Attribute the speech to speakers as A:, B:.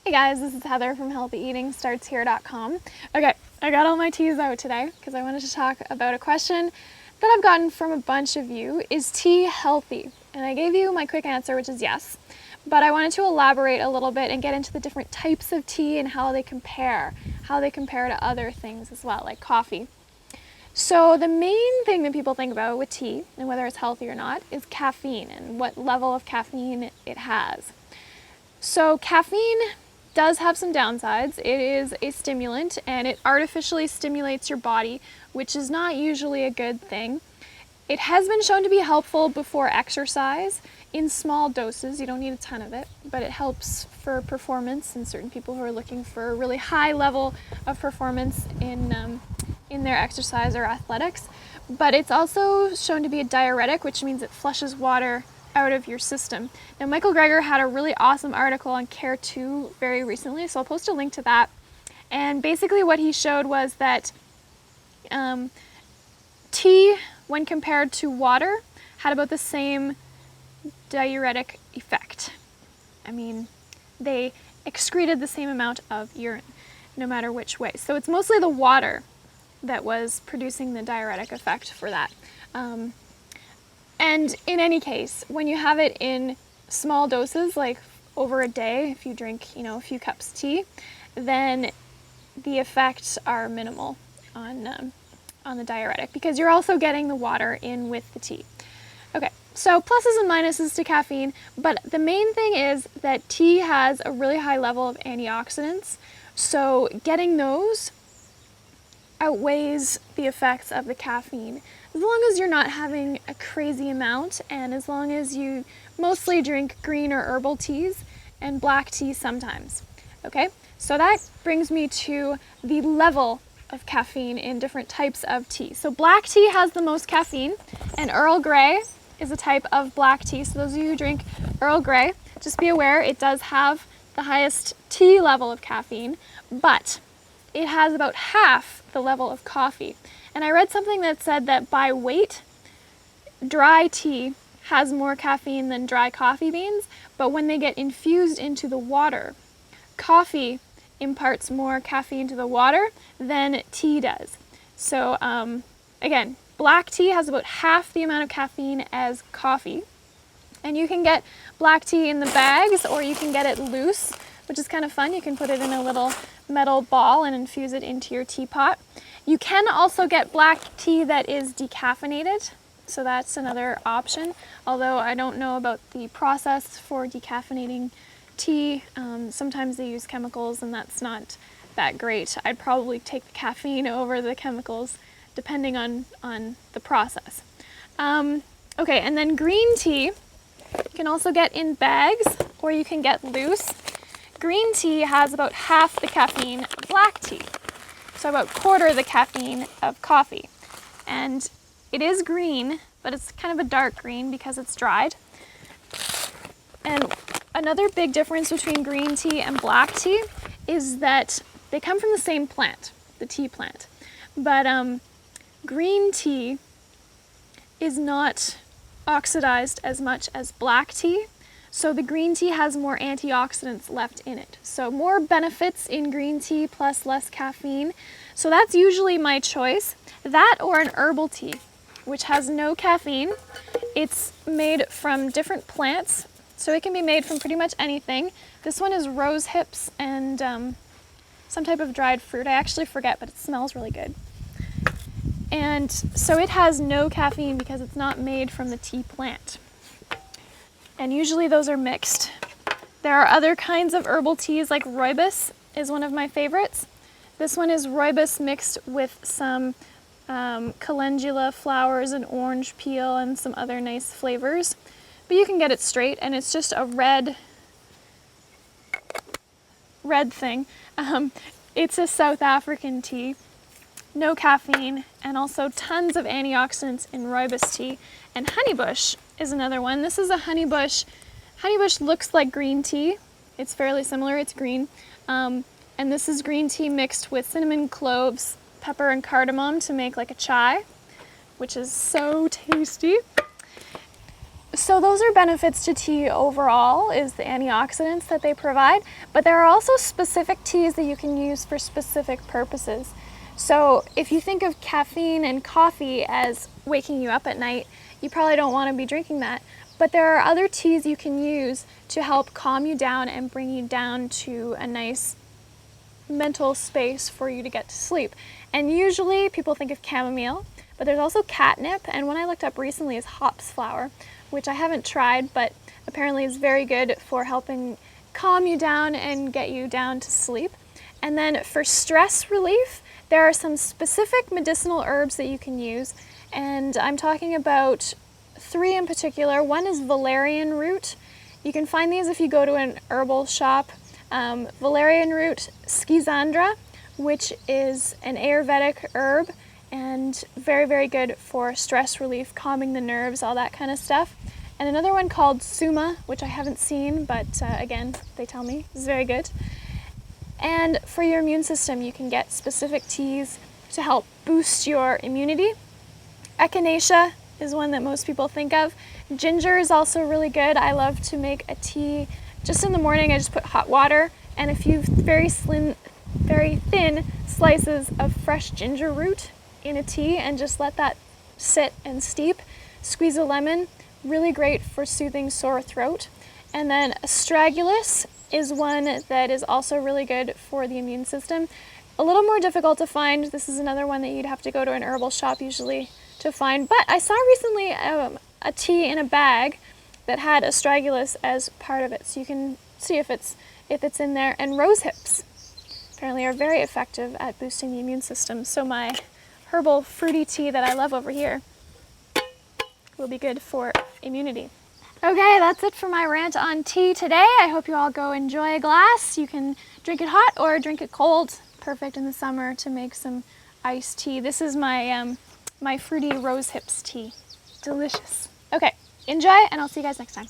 A: Hey guys, this is Heather from healthyeatingstartshere.com. Okay, I got all my teas out today because I wanted to talk about a question that I've gotten from a bunch of you. Is tea healthy? And I gave you my quick answer, which is yes. But I wanted to elaborate a little bit and get into the different types of tea and how they compare to other things as well, like coffee. So the main thing that people think about with tea, and whether it's healthy or not, is caffeine and what level of caffeine it has. So caffeine does have some downsides. It is a stimulant and it artificially stimulates your body, which is not usually a good thing. It has been shown to be helpful before exercise in small doses. You don't need a ton of it, but it helps for performance in certain people who are looking for a really high level of performance in their exercise or athletics. But it's also shown to be a diuretic, which means it flushes water out of your system. Now, Michael Greger had a really awesome article on Care 2 very recently, so I'll post a link to that. And basically what he showed was that tea, when compared to water, had about the same diuretic effect. I mean, they excreted the same amount of urine, no matter which way. So it's mostly the water that was producing the diuretic effect for that. And in any case, when you have it in small doses, like over a day, if you drink, a few cups of tea, then the effects are minimal on the diuretic because you're also getting the water in with the tea. Okay, so pluses and minuses to caffeine, but the main thing is that tea has a really high level of antioxidants, so getting those outweighs the effects of the caffeine, as long as you're not having a crazy amount and as long as you mostly drink green or herbal teas and black tea sometimes. Okay, so that brings me to the level of caffeine in different types of tea. So black tea has the most caffeine, and Earl Grey is a type of black tea. So those of you who drink Earl Grey, just be aware it does have the highest tea level of caffeine, but it has about half the level of coffee. And I read something that said that by weight, dry tea has more caffeine than dry coffee beans, but when they get infused into the water, coffee imparts more caffeine to the water than tea does. So again, black tea has about half the amount of caffeine as coffee. And you can get black tea in the bags or you can get it loose, which is kind of fun. You can put it in a little metal ball and infuse it into your teapot. You can also get black tea that is decaffeinated, so that's another option, although I don't know about the process for decaffeinating tea. Sometimes they use chemicals and that's not that great. I'd probably take the caffeine over the chemicals depending on the process. Okay, and then green tea you can also get in bags or you can get loose. Green tea has about half the caffeine of black tea, so about quarter the caffeine of coffee. And it is green, but it's kind of a dark green because it's dried. And another big difference between green tea and black tea is that they come from the same plant, the tea plant. But green tea is not oxidized as much as black tea. So the green tea has more antioxidants left in it. So more benefits in green tea plus less caffeine. So that's usually my choice. That or an herbal tea, which has no caffeine. It's made from different plants, so it can be made from pretty much anything. This one is rose hips and some type of dried fruit. I actually forget, but it smells really good. And so it has no caffeine because it's not made from the tea plant. And usually those are mixed. There are other kinds of herbal teas, like rooibos is one of my favorites. This one is rooibos mixed with some calendula flowers and orange peel and some other nice flavors. But you can get it straight, and it's just a red thing. It's a South African tea, no caffeine, and also tons of antioxidants in rooibos tea. And honeybush is another one. This is a honeybush. Honeybush looks like green tea. It's fairly similar, it's green. And this is green tea mixed with cinnamon, cloves, pepper, and cardamom to make like a chai, which is so tasty. So those are benefits to tea overall, is the antioxidants that they provide, but there are also specific teas that you can use for specific purposes. So if you think of caffeine and coffee as waking you up at night, you probably don't want to be drinking that. But there are other teas you can use to help calm you down and bring you down to a nice mental space for you to get to sleep. And usually people think of chamomile, but there's also catnip, and one I looked up recently is hops flower, which I haven't tried, but apparently is very good for helping calm you down and get you down to sleep. And then for stress relief, there are some specific medicinal herbs that you can use, and I'm talking about 3 in particular. One is valerian root. You can find these if you go to an herbal shop. Valerian root, schizandra, which is an Ayurvedic herb and very, very good for stress relief, calming the nerves, all that kind of stuff. And another one called suma, which I haven't seen, but again, they tell me is very good. And for your immune system, you can get specific teas to help boost your immunity. Echinacea is one that most people think of. Ginger is also really good. I love to make a tea just in the morning. I just put hot water and a few very thin slices of fresh ginger root in a tea and just let that sit and steep. Squeeze a lemon, really great for soothing sore throat. And then astragalus is one that is also really good for the immune system. A little more difficult to find. This is another one that you'd have to go to an herbal shop usually to find. But I saw recently a tea in a bag that had astragalus as part of it, so you can see if it's in there. And rose hips apparently are very effective at boosting the immune system. So my herbal fruity tea that I love over here will be good for immunity. Okay, that's it for my rant on tea today. I hope you all go enjoy a glass. You can drink it hot or drink it cold. Perfect in the summer to make some iced tea. This is my my fruity rose hips tea. Delicious. Okay, enjoy, and I'll see you guys next time.